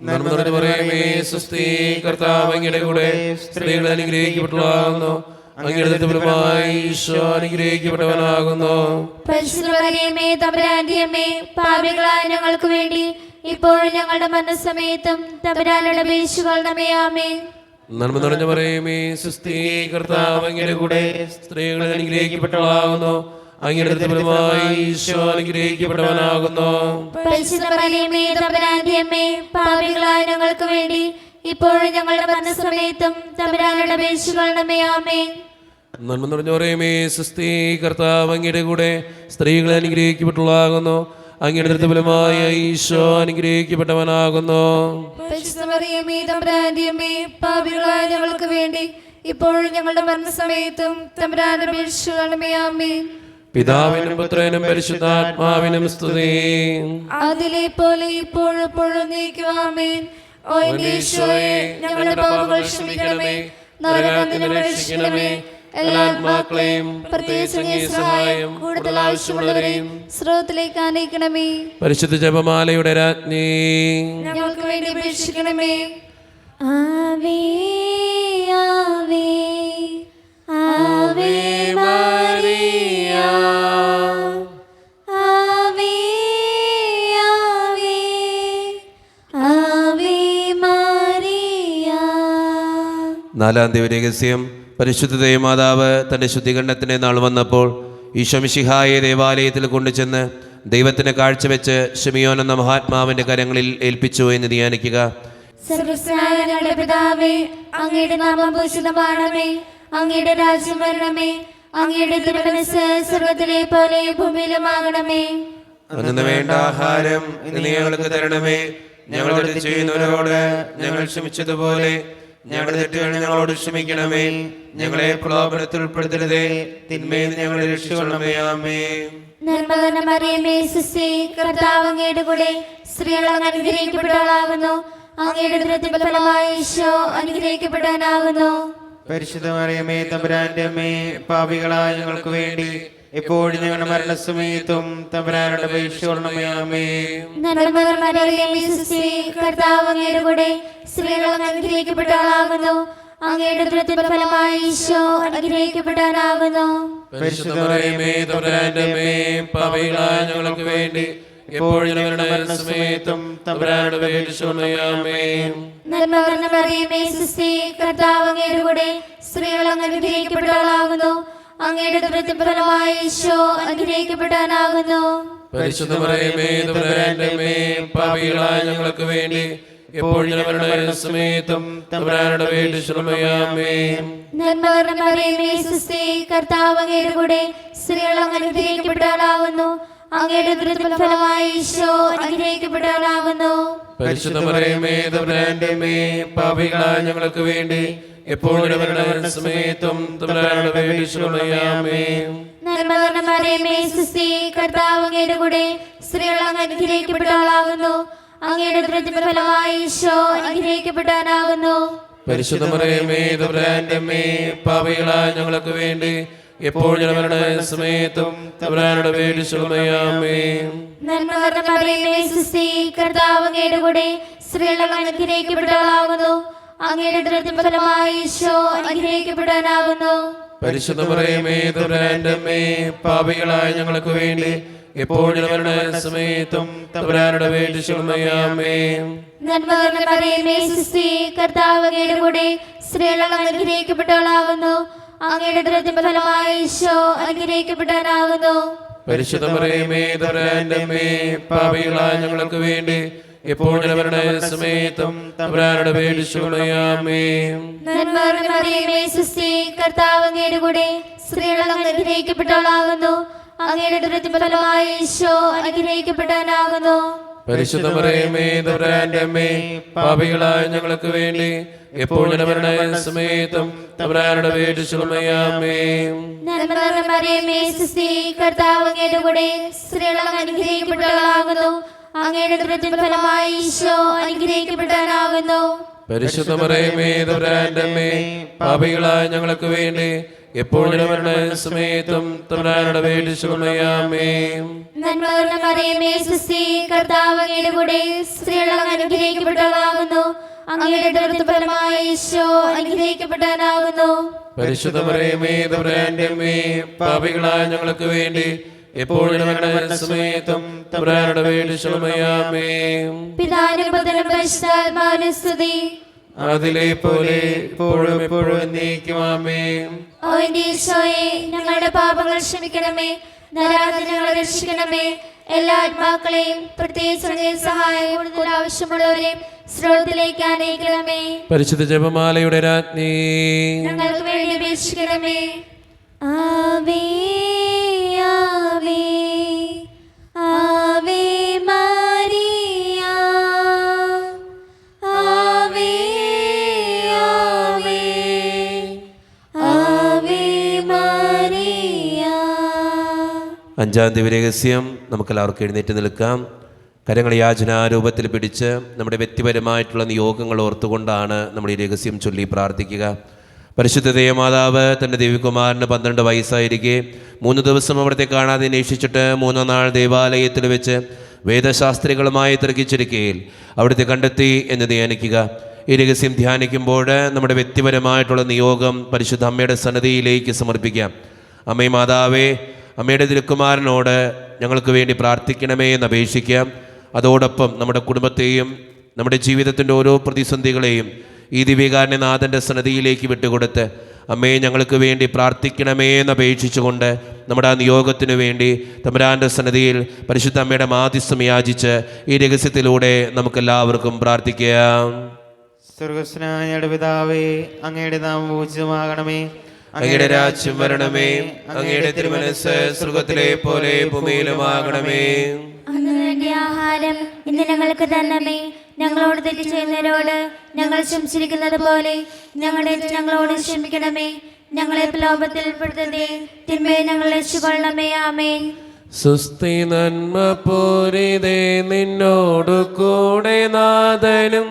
നന്മ നിറഞ്ഞ മറിയമേ, സ്വസ്തി, കർത്താവ് അങ്ങയുടെ കൂടെ സ്ത്രീകൾ അനുഗ്രഹിക്കപ്പെട്ടവളാകുന്നു. അങ്ങയുടെ ദൃഢഫലമായി ഈശോ അനുഗ്രഹിക്കപ്പെട്ടവനാകുന്നു. പരിശുദ്ധ മറിയമേ തമ്പുരാന്റെ അമ്മേ, പാപികളായ ഞങ്ങൾക്ക് വേണ്ടി ഇപ്പോഴും ഞങ്ങളുടെ മരണസമയത്തും തമ്പുരാനോട് അപേക്ഷിക്കണമേ. ആമേൻ. നന്മ നിറഞ്ഞ പറയുമേ സുസ്ഥി, കർത്താവ് അങ്ങയുടെ കൂടെ സ്ത്രീകൾ അനുഗ്രഹിക്കപ്പെട്ടവളാകുന്നു, അങ്ങയുടെ ഫലമായി ഈശോ അനുഗ്രഹിക്കപ്പെട്ടവനാകുന്നു. പരിശുദ്ധ മറിയമേ തമ്പുരാന്റെ അമ്മേ, പാപികളായ ഞങ്ങൾക്ക് വേണ്ടി ഇപ്പോഴും ഞങ്ങളുടെ മരണസമയത്തും തമ്പുരാനോട് അപേക്ഷിക്കണമേ. ആമേൻ. നന്മ നിറഞ്ഞ പറയുമേ സുസ്ഥി, കർത്താവ് അങ്ങയുടെ കൂടെ സ്ത്രീകൾ അനുഗ്രഹിക്കപ്പെട്ടവളാകുന്നു, അങ്ങയുടെ ഫലമായ ഈശോ അനുഗ്രഹിക്കപ്പെട്ടവനാകുന്നു. പരിശുദ്ധ മറിയമേ തമ്പുരാന്റെ അമ്മേ, പാപികളായ ഞങ്ങൾക്ക് വേണ്ടി ഇപ്പോഴും ഞങ്ങളുടെ മരണസമയത്തും തമ്പുരാനോട് അപേക്ഷിക്കണമേ. ആമേൻ. പിതാവിനും പുത്രനും പരിശുദ്ധാത്മാവിനും സ്തുതി. അതിലെ പോലെ ഇപ്പോഴും എപ്പോഴും നീക്കും. ആമേൻ. ഓ എന്റെ ഈശോയെ, ഞങ്ങളുടെ പാപങ്ങൾ ക്ഷമിക്കണമേ, നരകത്തിൽ നിന്ന് രക്ഷിക്കണമേ, എല്ലാ ആത്മാക്കളെയും പ്രത്യേകിച്ച് അങ്ങേ സഹായം കൂടുതൽ ആവശ്യമുള്ളവരെയും സ്രോതത്തിലേക്ക് ആനയിക്കണമേ. പരിശുദ്ധ ജപമാലയുടെ രാജ്ഞി, ഞങ്ങൾക്ക് വേണ്ടി അപേക്ഷിക്കണമേ. ആവേ ആവേ ആവേ മരിയ, ആവേ ആവേ ആവേ മരിയ. നാലാം ദിവരഹസ്യം. പരിശുദ്ധ ദൈവമാതാവ് തൻ്റെ ശുദ്ധീകരണത്തിൻ്റെ നാൾ വന്നപ്പോൾ ഈശോ മിശിഹായെ ദേവാലയത്തിൽ കൊണ്ടുചെന്ന് ദൈവത്തിന് കാഴ്ചവെച്ച് ശിമിയോൻ എന്ന മഹാത്മാവിൻ്റെ കരങ്ങളിൽ ഏൽപ്പിച്ചു എന്ന് ധ്യാനിക്കുക. സർവ്വസ്നായ ഞങ്ങളുടെ പിതാവേ, അങ്ങയുടെ നാമം പൂജിതമാകണമേ, അങ്ങയുടെ രാജ്യം വരണമേ, അങ്ങയുടെ തിരുമനസ്സ് സ്വർഗ്ഗത്തിലെ പോലെ ഭൂമിയിലുമാകണമേ. അന്നു വേണ്ട ആഹാരം ഇന്ന് ഞങ്ങൾക്ക് തരണമേ. ഞങ്ങളോട് തെറ്റ് ചെയ്യുന്നവരോട് ഞങ്ങൾ ക്ഷമിച്ചതുപോലെ ഞങ്ങളുടെ തെറ്റുകൾ ഞങ്ങളോട് ക്ഷമിക്കണമേ. ഞങ്ങളെ പ്രലോഭനത്തിൽ ഉൾപ്പെടുത്തരുതേ, തിന്മയിൽ ഞങ്ങളെ രക്ഷിക്കണമേ. ആമേൻ. നന്മ നിറഞ്ഞ മറിയമേ സുസ്ഥി, കർത്താവ് അങ്ങയുടെ കൂടെ സ്ത്രീകൾ അങ്ങ് അനുഗ്രഹിക്കപ്പെട്ടവളാകുന്നു, അങ്ങയുടെ ഉദരത്തിൻ ഫലമായി ഈശോ അനുഗ്രഹിക്കപ്പെട്ടവനാകുന്നു. പരിശുദ്ധ മറിയമേ തമ്പുരാന്റെ അമ്മേ, പാപികളായ ഞങ്ങൾക്ക് വേണ്ടി എപ്പോഴും ഞങ്ങളുടെ മരണസമയത്തും തമ്പുരാനോട് അപേക്ഷിക്കണമേ. ആമേൻ. നന്മ നിറഞ്ഞ മറിയമേ സുസ്ഥി, കർത്താവ് അങ്ങയുടെ കൂടെ സ്ത്രീകൾ അങ്ങ് അനുഗ്രഹിക്കപ്പെട്ടവളാകുന്നു, അങ്ങയുടെ ഉദരത്തിൻ ഫലമായി ഈശോ അനുഗ്രഹിക്കപ്പെട്ടവനാകുന്നു. പരിശുദ്ധ മറിയമേ തമ്പുരാന്റെ അമ്മേ, പാപികളായ ഞങ്ങൾക്ക് വേണ്ടി എപ്പോഴും ഞങ്ങളുടെ മരണസമയത്തും തമ്പുരാനോട് അപേക്ഷിക്കണമേ. ആമേൻ. നന്മ നിറഞ്ഞ മറിയമേ സുസ്ഥി, കർത്താവ് അങ്ങയുടെ കൂടെ സ്ത്രീകൾ അങ്ങ് അനുഗ്രഹിക്കപ്പെട്ടവളാകുന്നു, അങ്ങയുടെ ഉദരത്തിൻ ഫലമായി ഈശോ അനുഗ്രഹിക്കപ്പെട്ടവനാകുന്നു. പരിശുദ്ധ മറിയമേ തമ്പുരാന്റെ അമ്മേ, പാപികളായ ഞങ്ങൾക്ക് വേണ്ടി എപ്പോഴും ഞങ്ങളുടെ മരണസമയത്തും തമ്പുരാനോട് അപേക്ഷിക്കണമേ. ആമേൻ. നന്മ നിറഞ്ഞ മറിയമേ സുസ്ഥി, കർത്താവ് അങ്ങയുടെ കൂടെ സ്ത്രീകൾ അങ്ങ് അനുഗ്രഹിക്കപ്പെട്ടവളാകുന്നു, അങ്ങയുടെ ഉദരത്തിൻ ഫലമായി ഈശോ അനുഗ്രഹിക്കപ്പെട്ടവനാകുന്നു. പരിശുദ്ധ മറിയമേ തമ്പുരാന്റെ അമ്മേ, പാപികളായ ഞങ്ങൾക്ക് വേണ്ടി എപ്പോഴും ഞങ്ങളുടെ മരണസമയത്തും തമ്പുരാനോട് അപേക്ഷിക്കണമേ. ആമേൻ. നന്മ നിറഞ്ഞ മറിയമേ സുസ്ഥി, കർത്താവ് അങ്ങയുടെ കൂടെ സ്ത്രീകൾ അങ്ങ് അനുഗ്രഹിക്കപ്പെട്ടവളാകുന്നു, അങ്ങയുടെ ഉദരത്തിൻ ഫലമായി ഈശോ അനുഗ്രഹിക്കപ്പെട്ടവനാകുന്നു. പരിശുദ്ധ മറിയമേ തമ്പുരാന്റെ അമ്മേ, പാപികളായ ഞങ്ങൾക്ക് വേണ്ടി എപ്പോഴും ഞങ്ങളുടെ മരണസമയത്തും തമ്പുരാനോട് അപേക്ഷിക്കണമേ. ആമേൻ. നന്മ നിറഞ്ഞ മറിയമേ സുസ്ഥി, കർത്താവ് അങ്ങയുടെ കൂടെ സ്ത്രീകൾ അങ്ങ് അനുഗ്രഹിക്കപ്പെട്ടവളാകുന്നു, അങ്ങയുടെ ഉദരത്തിൻ ഫലമായി ഈശോ അനുഗ്രഹിക്കപ്പെട്ടവനാകുന്നു. പരിശുദ്ധ മറിയമേ തമ്പുരാന്റെ അമ്മേ, പാപികളായ ഞങ്ങൾക്ക് വേണ്ടി എപ്പോഴും ഞങ്ങളുടെ മരണസമയത്തും തമ്പുരാനോട് അപേക്ഷിക്കണമേ. ആമേൻ. നന്മ നിറഞ്ഞ മറിയമേ സുസ്ഥി, കർത്താവ് അങ്ങയുടെ കൂടെ സ്ത്രീകൾ അങ്ങ് അനുഗ്രഹിക്കപ്പെട്ടവളാകുന്നു, അങ്ങയുടെ ഉദരത്തിൻ ഫലമായി ഈശോ അനുഗ്രഹിക്കപ്പെട്ടവനാകുന്നു. പരിശുദ്ധ മറിയമേ തമ്പുരാന്റെ അമ്മേ, പാപികളായ ഞങ്ങൾക്ക് വേണ്ടി എപ്പോഴും ഞങ്ങളുടെ മരണസമയത്തും തമ്പുരാനോട് അപേക്ഷിക്കണമേ. ആമേൻ. നന്മ നിറഞ്ഞ മറിയമേ സുസ്ഥി, കർത്താവ് അങ്ങയുടെ കൂടെ സ്ത്രീകൾ അങ്ങ് അനുഗ്രഹിക്കപ്പെട്ടവളാകുന്നു, അങ്ങയുടെ ഉദരത്തിൻ ഫലമായി ഈശോ അനുഗ്രഹിക്കപ്പെട്ടവനാകുന്നു. പരിശുദ്ധ മറിയമേ തമ്പുരാന്റെ അമ്മേ, പാപികളായ ഞങ്ങൾക്ക് വേണ്ടി എപ്പോഴും ഞങ്ങളുടെ മരണസമയത്തും തമ്പുരാനോട് അപേക്ഷിക്കണമേ. ആമേൻ. നന്മ നിറഞ്ഞ മറിയമേ സുസ്ഥി, കർത്താവ് അങ്ങയുടെ കൂടെ സ്ത്രീകൾ അങ്ങ് അനുഗ്രഹിക്കപ്പെട്ടവളാകുന്നു, അങ്ങയുടെ ഉദരത്തിൻ ഫലമായി ഈശോ അനുഗ്രഹിക്കപ്പെട്ടവനാകുന്നു. പരിശുദ്ധ മറിയമേ തമ്പുരാന്റെ അമ്മേ, പാപികളായ ഞങ്ങൾക്ക് വേണ്ടി എപ്പോഴും ഞങ്ങളുടെ മരണസമയത്തും തമ്പുരാനോട് അപേക്ഷിക്കണമേ. ആമേൻ. നന്മ നിറഞ്ഞ മറിയമേ സുസ്ഥി, കർത്താവ് അങ്ങയുടെ കൂടെ സ്ത്രീകൾ അങ്ങ് അനുഗ്രഹിക്കപ്പെട്ടവളാകുന്നു, അങ്ങയുടെ ഉദരത്തിൻ ഫലമായി ഈശോ അനുഗ്രഹിക്കപ്പെട്ടവനാകുന്നു. പരിശുദ്ധ മറിയമേ തമ്പുരാന്റെ അമ്മേ, പാപികളായ ഞങ്ങൾക്ക് വേണ്ടി എപ്പോഴും ഞങ്ങളുടെ മരണസമയത്തും തമ്പുരാനോട് അപേക്ഷിക്കണമേ. ആമേൻ. പിതാവിനും പുത്രനും പരിശുദ്ധാത്മാവിനും സ്തുതി. അതിലെ പോലെ ഇപ്പോഴും എപ്പോഴും എന്നേക്കും. ആമേൻ. ഓ എന്റെ ഈശോയെ, ഞങ്ങളുടെ പാപങ്ങൾ ക്ഷമിക്കണമേ, നരകത്തിൽ ഞങ്ങളെ രക്ഷിക്കണമേ. എല്ലാ ആത്മാക്കളെയും പ്രത്യേകിച്ച് സഹായം കൂടുതൽ ആവശ്യമുള്ളവരെയും സ്രോതത്തിലേക്ക് അനയിക്കണമേ. പരിശുദ്ധ ജപമാലയുടെ രാജ്ഞി, ഞങ്ങൾക്ക് വേണ്ടി അപേക്ഷിക്കണമേ. ആവേ ആവേ ആവേ മരിയ, ആവേ ആവേ ആവേ മരിയ. അഞ്ചാം ദിവ്യരഹസ്യം നമുക്കെല്ലാവർക്കും എഴുന്നേറ്റ് നിൽക്കാം. കരങ്ങൾ യാചനാരൂപത്തിൽ പിടിച്ച് നമ്മുടെ വ്യക്തിപരമായിട്ടുള്ള നിയോഗങ്ങൾ ഓർത്തുകൊണ്ടാണ് നമ്മൾ ഈ രഹസ്യം ചൊല്ലി പ്രാർത്ഥിക്കുക. പരിശുദ്ധ ദേവമാതാവ് തൻ്റെ ദേവികുമാരന് 12 വയസ്സായിരിക്കെ 3 ദിവസം അവിടുത്തെ കാണാതെ അന്വേഷിച്ചിട്ട് 3-ാം നാൾ ദേവാലയത്തിൽ വെച്ച് വേദശാസ്ത്രികളുമായി തർക്കിച്ചിരിക്കയിൽ അവിടുത്തെ കണ്ടെത്തി എന്ന് ധ്യാനിക്കുക. ഈ രഹസ്യം ധ്യാനിക്കുമ്പോൾ നമ്മുടെ വ്യക്തിപരമായിട്ടുള്ള നിയോഗം പരിശുദ്ധ അമ്മയുടെ സന്നിധിയിലേക്ക് സമർപ്പിക്കാം. അമ്മേ മാതാവേ, അമ്മയുടെ തിരുക്കുമാരനോട് ഞങ്ങൾക്ക് വേണ്ടി പ്രാർത്ഥിക്കണമേ എന്ന് അപേക്ഷിക്കാം. അതോടൊപ്പം നമ്മുടെ കുടുംബത്തെയും നമ്മുടെ ജീവിതത്തിൻ്റെ ഓരോ പ്രതിസന്ധികളെയും ഈ ദിവ്യകാരുണ്യനാഥൻ്റെ സന്നിധിയിലേക്ക് വിട്ടുകൊടുത്ത് അമ്മയെ ഞങ്ങൾക്ക് വേണ്ടി പ്രാർത്ഥിക്കണമേ എന്ന് അപേക്ഷിച്ചുകൊണ്ട് നമ്മുടെ ആ നിയോഗത്തിനു വേണ്ടി തമ്പുരാൻ്റെ സന്നിധിയിൽ പരിശുദ്ധ അമ്മയുടെ മാധ്യസ്ഥം യാചിച്ച് ഈ രഹസ്യത്തിലൂടെ നമുക്കെല്ലാവർക്കും പ്രാർത്ഥിക്കാം. സ്വർഗ്ഗസ്ഥനായ ഞങ്ങളുടെ പിതാവേ, അങ്ങയുടെ നാമം പൂജിതമാകണമേ. അങ്ങയുടെ രാജ്യം വരണമേ. അങ്ങയുടെ തിരുമനസ്സ് സ്വർഗ്ഗത്തിലെ പോലെ ഭൂമിയിലുമാകണമേ. അന്ന് വേണ്ട ആഹാരം ഇന്ന് ഞങ്ങൾക്ക് തരണമേ. ഞങ്ങളോട് തെറ്റ് ചെയ്യുന്നവരോട് ഞങ്ങൾ ക്ഷമിച്ചിരിക്കുന്നത് പോലെ ഞങ്ങളോട് ക്ഷമിക്കണമേ. ഞങ്ങളെ പ്രലോഭത്തിൽ ഉൾപ്പെടുത്തരുതേ, തിന്മയെ ഞങ്ങൾ രക്ഷിക്കൊള്ളണമേ. ആമേൻ. സുസ്ഥി നന്മ പൂരിതേ, നിന്നോടു കൂടെ നാഥനും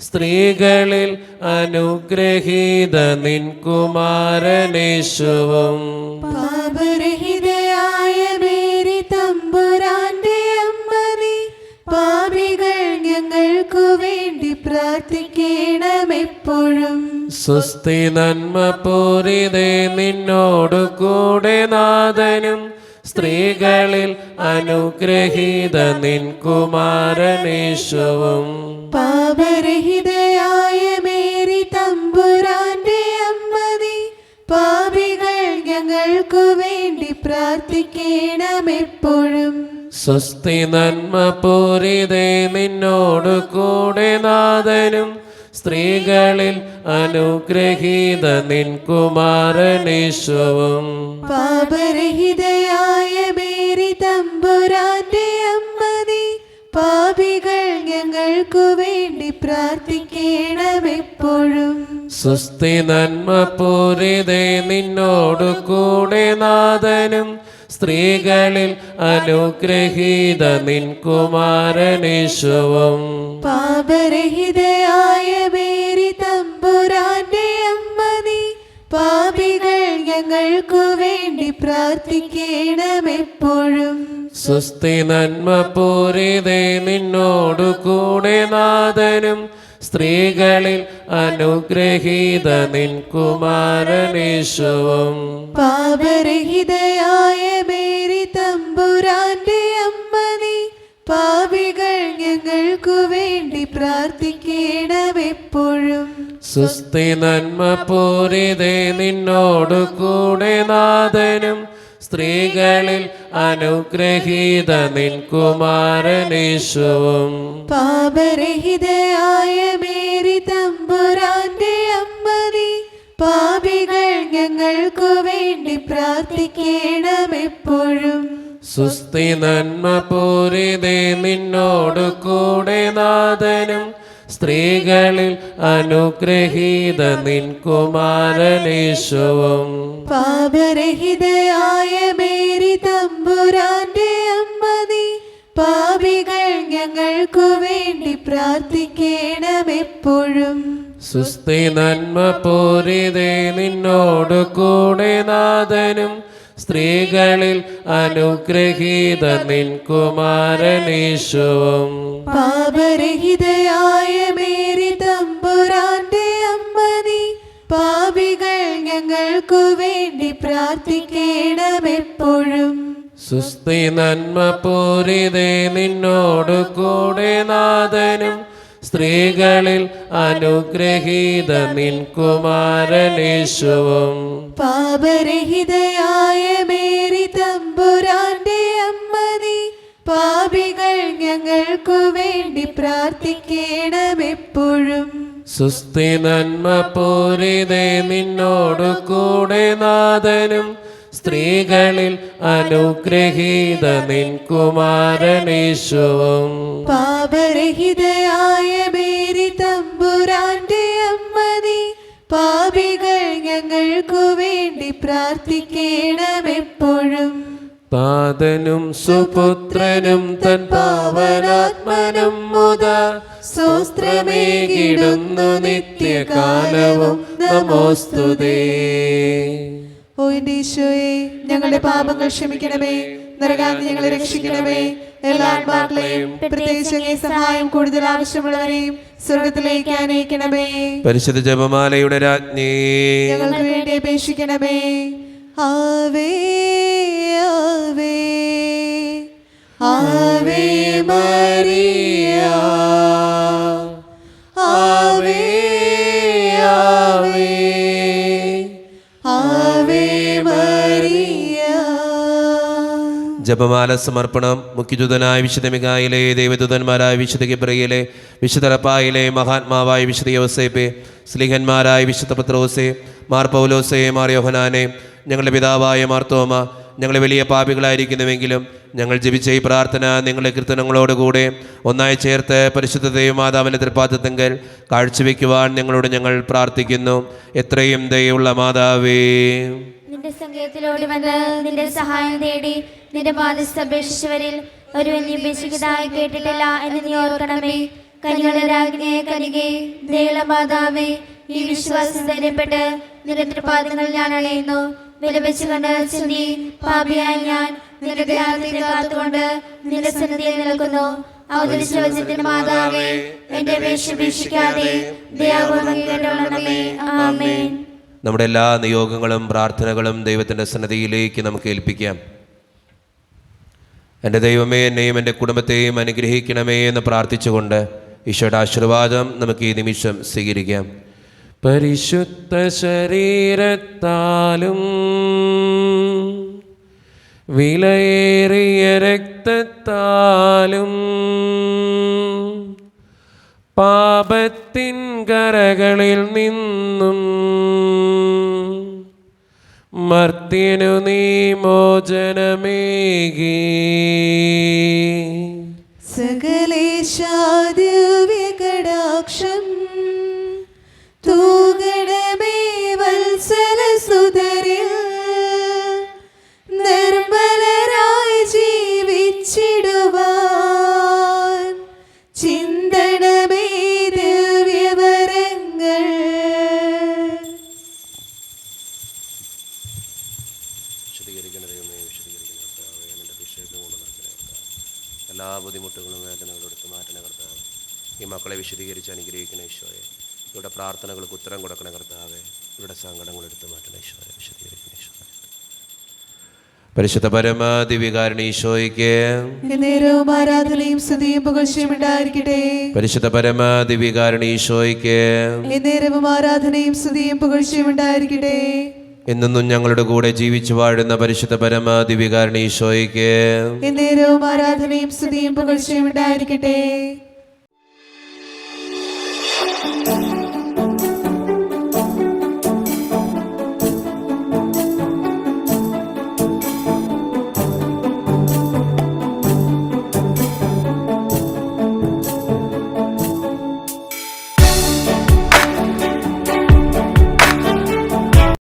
സ്ത്രീകളിൽ അനുഗ്രഹീത നിൻ കുമാരനേശുവും. പാപരഹിതയായ മേരി തമ്പുരാന്റെ അമ്മ നീ, പാപികൾ ഞങ്ങൾക്കു വേണ്ടി പ്രാർത്ഥിക്കണമെപ്പോഴും. സുസ്ഥി നന്മ പൂരിതേ, നിന്നോടു കൂടെ നാഥനും സ്ത്രീകളിൽ അനുഗ്രഹീത നിൻ കുമാരനേശുവും. പാപരഹിതയായ മേരി തമ്പുരാന്റെ അമ്മ നീ, പാപികൾ ഞങ്ങൾക്കു വേണ്ടി പ്രാർത്ഥിക്കണമെപ്പോഴും. സ്വസ്തി നന്മ പൂരിതേ, നിന്നോടു കൂടെ നാഥനും സ്ത്രീകളിൽ അനുഗ്രഹീത നിൻ കുമാരനേശുവും. പാപരഹിതയായ മേരി തമ്പുരാന്റെ അമ്മ നീ, പാപികൾ ഞങ്ങൾക്കു വേണ്ടി പ്രാർത്ഥിക്കണമെപ്പോഴും. സ്വസ്തി നന്മ പൂരിതേ, നിന്നോടു കൂടെ നാഥനും സ്ത്രീകളിൽ അനുഗ്രഹീത നിൻ കുമാരനേശുവും. പാപരഹിതയായ മേരി തമ്പുരാന്റെ അമ്മ നീ, പാപികൾ ഞങ്ങൾക്കു വേണ്ടി പ്രാർത്ഥിക്കണമെപ്പോഴും. സ്വസ്തി നന്മ പൂരിതേ, നിന്നോടു കൂടെ നാഥനും സ്ത്രീകളിൽ അനുഗ്രഹീത നിൻ കുമാരനേശുവും. പാപരഹിതയായ മേരി തമ്പുരാന്റെ അമ്മ നീ, പാപികൾ ഞങ്ങൾക്കു വേണ്ടി പ്രാർത്ഥിക്കണമെപ്പോഴും. സ്വസ്തി നന്മ പൂരിതേ, നിന്നോടു കൂടെ നാഥനും സ്ത്രീകളിൽ അനുഗ്രഹീത നിൻ കുമാരനേശുവും. പാപരഹിതയായ മേരി തമ്പുരാന്റെ അമ്മ നീ, പാപികൾ ഞങ്ങൾക്കു വേണ്ടി പ്രാർത്ഥിക്കണമെപ്പോഴും. സ്വസ്തി നന്മ പൂരിതേ, നിന്നോടു കൂടെ നാഥനും സ്ത്രീകളിൽ അനുഗ്രഹീത നിൻ കുമാരനേശുവും. പാപരഹിതയായ മേരി തമ്പുരാന്റെ അമ്മ നീ, പാപികൾ ഞങ്ങൾക്കു വേണ്ടി പ്രാർത്ഥിക്കണമെപ്പോഴും. സ്വസ്തി നന്മ പൂരിതേ, നിന്നോടു കൂടെ നാഥനും സ്ത്രീകളിൽ അനുഗ്രഹീത നിൻ കുമാരനേശുവും. പാപരഹിതയായ മേരി തമ്പുരാന്റെ അമ്മ നീ, പാപികൾ ഞങ്ങൾക്കു വേണ്ടി പ്രാർത്ഥിക്കണമെപ്പോഴും. സുസ്തി നന്മ പൂരിതേ നിന്നോടു കൂടെ നാഥനും സ്ത്രീകളിൽ അനുഗ്രഹീത നിൻ കുമാരനേശുവും. പാപരഹിതയായ മേരി തമ്പുരാന്റെ അമ്മ നീ, പാപികൾ ഞങ്ങൾക്കു വേണ്ടി പ്രാർത്ഥിക്കണമെപ്പോഴും. സുസ്തി നന്മ പൂരിതേ നിന്നോടു കൂടെ നാഥനും സ്ത്രീകളിൽ അനുഗ്രഹീത നിൻ കുമാരനേശുവും. പാപരഹിതയായ മേരി തമ്പുരാന്റെ അമ്മ നീ, പാപികൾ ഞങ്ങൾക്കു വേണ്ടി പ്രാർത്ഥിക്കണമെപ്പോഴും. താതനും സുപുത്രനും തൻ പാവനാത്മനും മുതാ സ്തോത്രമേകിടുന്നു നിത്യകാലവും നമോസ്തുതേ. ഓ എന്റെ ഈശോയെ, ഞങ്ങളുടെ പാപങ്ങൾ ക്ഷമിക്കണമേ, നരകാഗ്നി ഞങ്ങളെ രക്ഷിക്കണമേ. എല്ലാ ആത്മാക്കളെയും പ്രത്യേകിച്ച് അങ്ങേ സഹായം കൂടുതൽ ആവശ്യമുള്ളവരെയും സ്വർഗത്തിലേക്ക് അനയിക്കണമേ. പരിശുദ്ധ ജപമാലയുടെ രാജ്ഞി, ഞങ്ങൾക്ക് വേണ്ടി അപേക്ഷിക്കണമേ. ആവേ ആവേ ആവേ മരിയ, ആവേ ആവേ ആവേ മരിയ. ജപമാല സമർപ്പണം. മുഖ്യദൂതനായ വിശുദ്ധ മിഖായേലേ, ദൈവദൂതന്മാരായ വിശുദ്ധ ഗബ്രിയേലേ, വിശുദ്ധ റഫായേലേ, മഹാത്മാവായ വിശുദ്ധ യോസേപ്പേ, സ്ലീഹന്മാരായ വിശുദ്ധ പത്രോസേ, മാർ പൗലോസേ, മാർ യോഹനാനെ, ഞങ്ങളുടെ പിതാവായ മാർത്തോമ, ഞങ്ങൾ വലിയ പാപികളായിരിക്കുന്നുവെങ്കിലും ഞങ്ങൾ ജപിച്ച ഈ പ്രാർത്ഥന നിങ്ങളുടെ കീർത്തനങ്ങളോടുകൂടെ ഒന്നായി ചേർത്ത് പരിശുദ്ധ ദൈവമാതാവിൻ്റെ തൃപ്പാദത്തെങ്കിൽ കാഴ്ചവെക്കുവാൻ ഞങ്ങൾ പ്രാർത്ഥിക്കുന്നു. എത്രയും ദയുള്ള മാതാവേ, നിന്റെ സങ്കേതത്തിലോടി വന്ന് നിന്റെ സഹായം തേടി നിന്റെ ബാധ്യസ്ഥ അപേക്ഷിച്ചവരിൽ ഒരുവൻ നീ ഉപേക്ഷിക്കതായി കേട്ടിട്ടില്ല എന്ന് നീ ഓർക്കണമേ. കനികളുടെ രാജ്ഞിയെ കനികെ, ദയുള്ള മാതാവേ, ഈ വിശ്വാസം ധൈര്യപ്പെട്ട് നിന്റെ തൃപാദങ്ങളിൽ ഞാൻ അണയുന്നു. വിലപിച്ചു കണ്ട് ചിന്തി പാപിയായി ഞാൻ നിന്റെ ധ്യാനത്തിൽ കാത്തുകൊണ്ട് നിന്റെ സന്നിധിയിൽ നിൽക്കുന്നു. അവതരിച്ച വചനത്തിന്റെ മാതാവേ, എന്റെ അപേക്ഷ ഉപേക്ഷിക്കാതെ ദയാപൂർവ്വം കേട്ടോളണമേ. ആമേൻ. നമ്മുടെ എല്ലാ നിയോഗങ്ങളും പ്രാർത്ഥനകളും ദൈവത്തിൻ്റെ സന്നിധിയിലേക്ക് നമുക്ക് ഏൽപ്പിക്കാം. എൻ്റെ ദൈവമേ, എന്നെയും എൻ്റെ കുടുംബത്തെയും അനുഗ്രഹിക്കണമേ എന്ന് പ്രാർത്ഥിച്ചുകൊണ്ട് ഈശോയുടെ ആശീർവാദം നമുക്ക് ഈ നിമിഷം സ്വീകരിക്കാം. പരിശുദ്ധ ശരീരത്താലും വിലയേറിയ രക്തത്താലും പാപത്തിൻ കരകളിൽ നിന്നും മർത്യനു നീ മോചനമേകി. സകലേശാദിവ്യകടാക്ഷം തൂകണമേ വത്സലസുതരിൽ, നിർമ്മലരായി ജീവിച്ചിടുവാൻ ചിന്തണമേ ദിവ്യവരങ്ങൾ. എല്ലാ ബുദ്ധിമുട്ടുകളും വേദനകളും എടുത്ത് മാറ്റണ കർത്താവ്. ഈ മക്കളെ വിശദീകരിച്ച് അനുഗ്രഹിക്കണ ഈശോയെ. ഇവിടെ പ്രാർത്ഥനകൾക്ക് ഉത്തരം കൊടുക്കണ കർത്താവെ. ഇവിടെ സങ്കടങ്ങൾ എടുത്ത് മാറ്റണ ഈശോയെ. വിശദീകരിക്കണ ഈശോയെ. പരിശുദ്ധ പരമാദിവികാരണ ഈശോയ്ക്ക് നേരവും ആരാധനയും സ്തുതിയും പുകഴ്ചയും ഉണ്ടായിരിക്കട്ടെ. പരിശുദ്ധ പരമാദിവികാരണ ഈശോയ്ക്ക് നേരവും ആരാധനയും സ്തുതിയും പുകഴ്ചയും ഉണ്ടായിരിക്കട്ടെ. എന്നും ഞങ്ങളുടെ കൂടെ ജീവിച്ചു വാഴുന്ന പരിശുദ്ധ പരമാദിവികാരണ ഈശോയ്ക്ക് നേരവും ആരാധനയും സ്തുതിയും പുകഴ്ചയും ഉണ്ടായിരിക്കട്ടെ.